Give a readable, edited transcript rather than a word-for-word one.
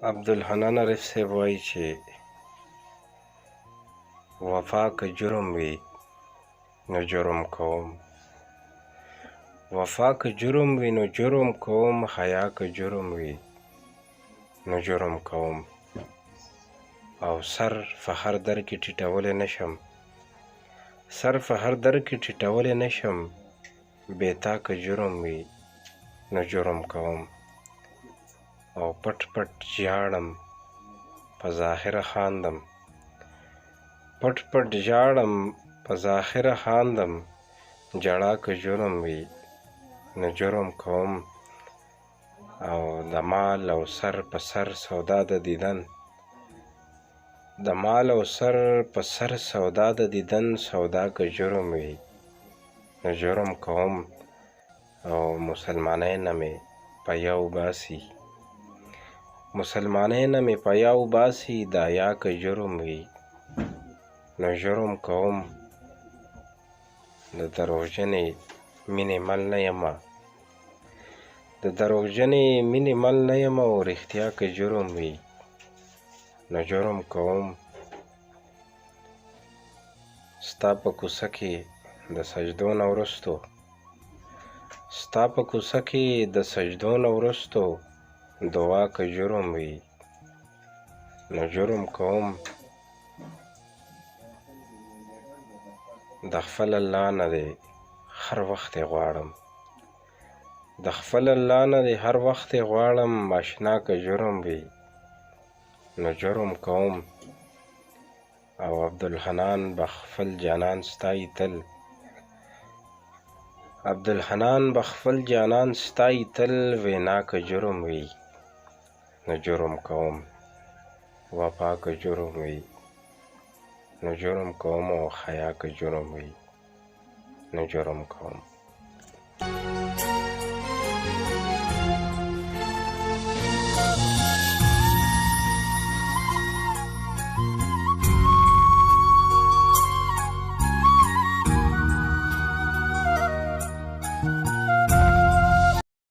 عبدالحنان عارف صاحب وایي چې وفا که جرم وي نو جرم کوم، وفا که جرم وي نو جرم کوم، حیا که جرم وي نو جرم کوم، او سر په هر در کې ټیټولی نشم، سر په هر در کې ټیټولی نشم، بې تا که جرم وي نو جرم کوم، او پټ پټ ژاړم په ظاهره خاندم، پټ پټ ژاړم په ظاهره خاندم، ژړا که جرم وي نو جرم کوم، او د مال او سر په سر سودا د دیدن، د مال او سر په سر سودا د دیدن، سودا که جرم وي نو جرم کوم، او مسلمانۍ نه مې په یو باسي، مسلمانۍ نه مې په یو باسي، د حیا که جرم وي نو جرم کوم، د دروغجنې مینې مل نه یمه، د دروغجنې مینې مل نه یمه، او رښتیا که جرم وي نو جرم کوم، ستا په کوڅه کې د سجدو نه وروستو، ستا په کوڅه کې د سجدو نه وروستو، دعا که جرم وي نو جرم کوم، د خپل الله نه دې هر وخت غواړم، د خپل الله نه دې هر وخت غواړم، اشنا که جرم وي نو جرم کوم، او عبدالحنان به خپل جانان ستایي تل، عبدالحنان به خپل جانان ستایي تل، وینا که جرم وي نو جرم کوم، وفا که جرم وي نو جرم کوم، او حیا که جرم وي نو جرم کوم.